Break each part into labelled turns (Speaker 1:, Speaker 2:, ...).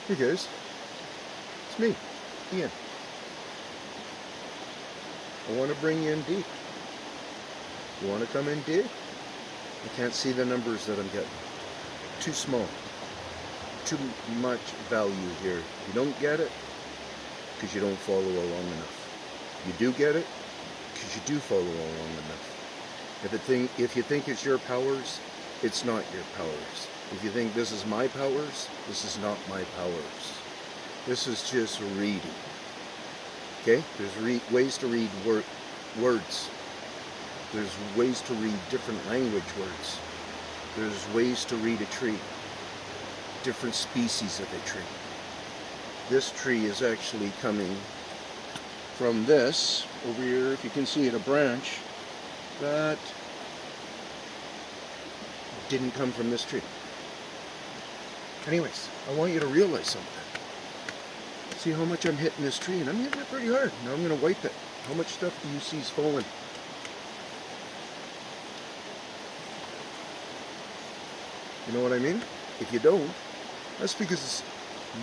Speaker 1: Hey guys, it's me, Ian. I want to bring you in deep. You want to come in deep? I can't see the numbers that I'm getting. Too small. Too much value here. You don't get it because you don't follow along enough. You do get it because you do follow along enough. If you think it's your powers, it's not your powers. If you think this is my powers, this is not my powers. This is just reading. Okay? There's ways to read words. There's ways to read different language words. There's ways to read a tree. Different species of a tree. This tree is actually coming from this over here, if you can see it, a branch that didn't come from this tree. Anyways, I want you to realize something. See how much I'm hitting this tree, and I'm hitting it pretty hard. Now I'm going to wipe it. How much stuff do you see is falling? You know what I mean? If you don't, that's because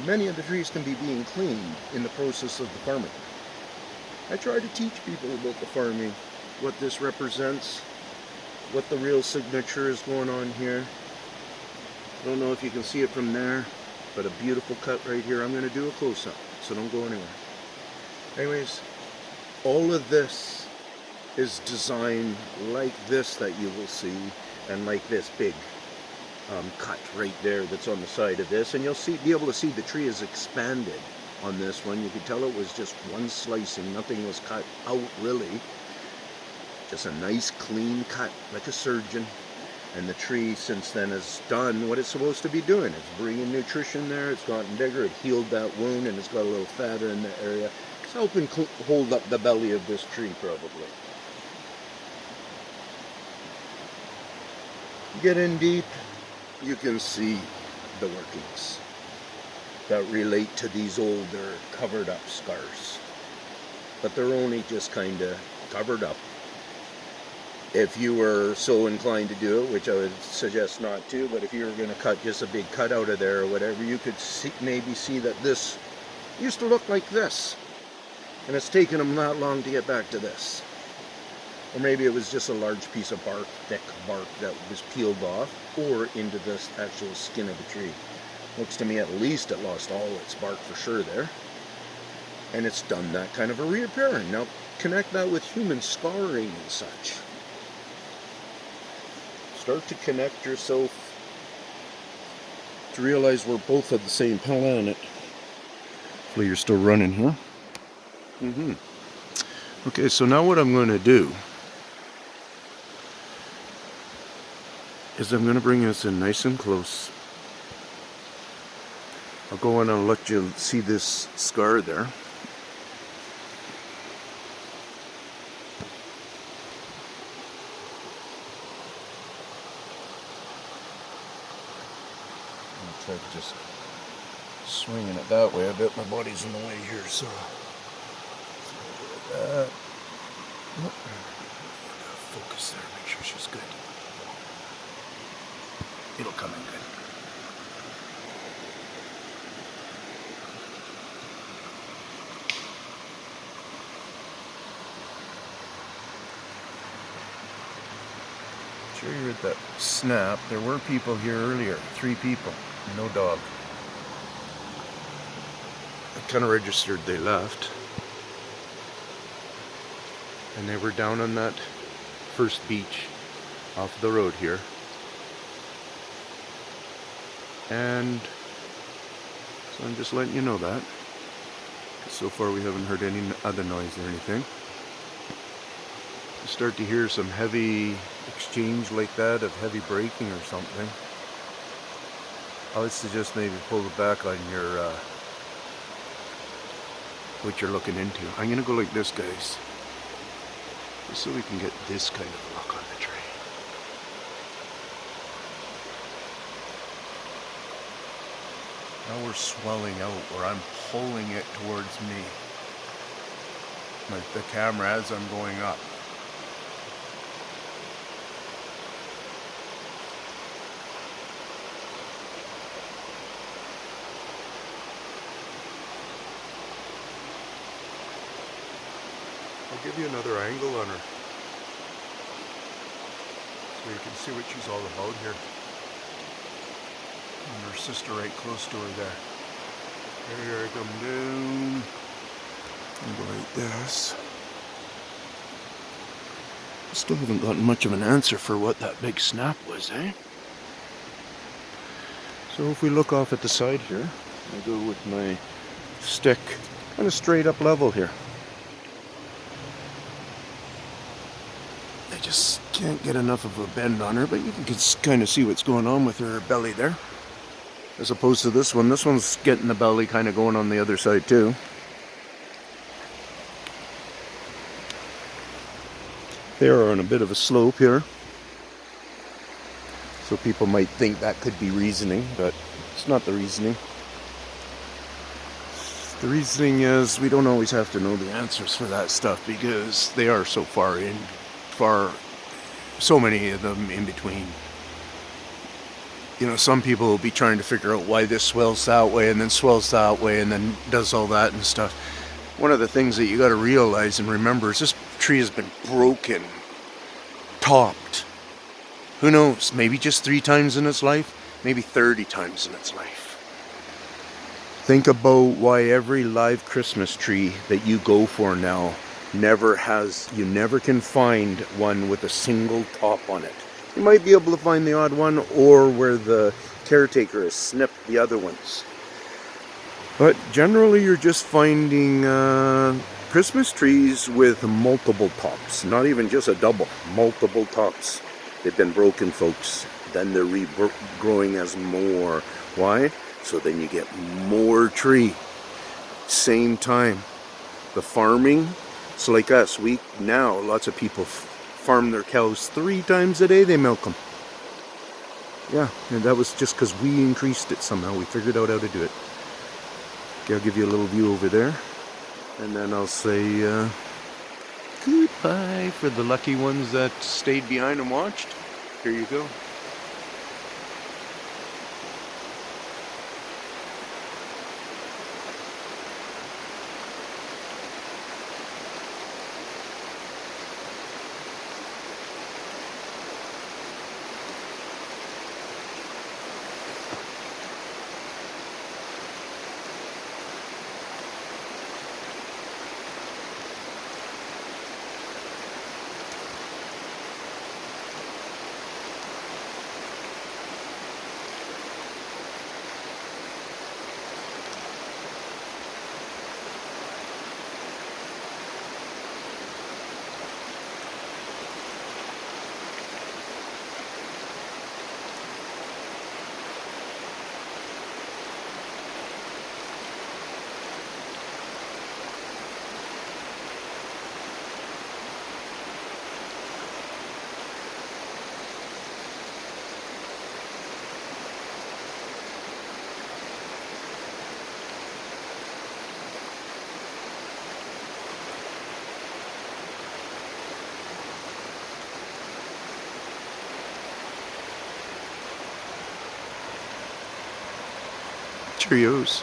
Speaker 1: many of the trees can be being cleaned in the process of the farming. I try to teach people about the farming, what this represents, what the real signature is going on here. I don't know if you can see it from there, but a beautiful cut right here. I'm going to do a close-up, so don't go anywhere. Anyways, all of this is designed like this that you will see, and like this big cut right there that's on the side of this, and you'll be able to see the tree is expanded on this one. You could tell it was just one slicing, nothing was cut out really, just a nice clean cut like a surgeon. And the tree since then has done what it's supposed to be doing. It's bringing nutrition there, it's gotten bigger, it healed that wound, and it's got a little fatter in the area. It's helping hold up the belly of this tree probably. Get in deep, you can see the workings that relate to these older covered up scars. But they're only just kind of covered up. If you were so inclined to do it, which I would suggest not to, but if you were going to cut just a big cut out of there or whatever, you could maybe see that this used to look like this. And it's taken them that long to get back to this. Or maybe it was just a large piece of bark, thick bark that was peeled off, or into this actual skin of the tree. Looks to me at least it lost all its bark for sure there. And it's done that kind of a reappearing. Now connect that with human scarring and such. Start to connect yourself to realize we're both of the same planet. Hopefully you're still running here. Okay, so now what I'm going to do is I'm going to bring this in nice and close. I'll go in and let you see this scar there. I'll try to just swinging it that way. I bet my body's in the way here, so focus there, make sure she's good. It'll come in good. Sure you heard that snap. There were people here earlier, 3 people, no dog. I kind of registered they left. And they were down on that first beach off the road here. And so I'm just letting you know that. So far we haven't heard any other noise or anything. You start to hear some heavy exchange like that of heavy braking or something. I would suggest maybe pull it back on your what you're looking into. I'm gonna go like this, guys, just so we can get this kind of look on the tree. Now we're swelling out where I'm pulling it towards me, like the camera as I'm going up. I'll give you another angle on her so you can see what she's all about here. And her sister right close to her there. Here I come down. And go like this. Still haven't gotten much of an answer for what that big snap was, eh? So if we look off at the side here, I go with my stick kind of straight up level here. I just can't get enough of a bend on her, but you can kind of see what's going on with her belly there. As opposed to this one. This one's getting the belly kind of going on the other side too. They are on a bit of a slope here. So people might think that could be reasoning, but it's not the reasoning. The reasoning is we don't always have to know the answers for that stuff because they are so far in, so many of them in between. You know, some people will be trying to figure out why this swells that way and then swells that way and then does all that and stuff. One of the things that you got to realize and remember is this tree has been broken, topped. Who knows, maybe just 3 times in its life, maybe 30 times in its life. Think about why every live Christmas tree that you go for now you never can find one with a single top on it. You might be able to find the odd one or where the caretaker has snipped the other ones. But generally you're just finding Christmas trees with multiple tops. Not even just a double, multiple tops. They've been broken, folks. Then they're regrowing as more. Why? So then you get more tree. Same time. The farming, it's like us. Lots of people farm their cows 3 times a day. They milk them. Yeah, and that was just because we increased it somehow. We figured out how to do it. Okay, I'll give you a little view over there. And then I'll say goodbye for the lucky ones that stayed behind and watched. Here you go. Cheerios.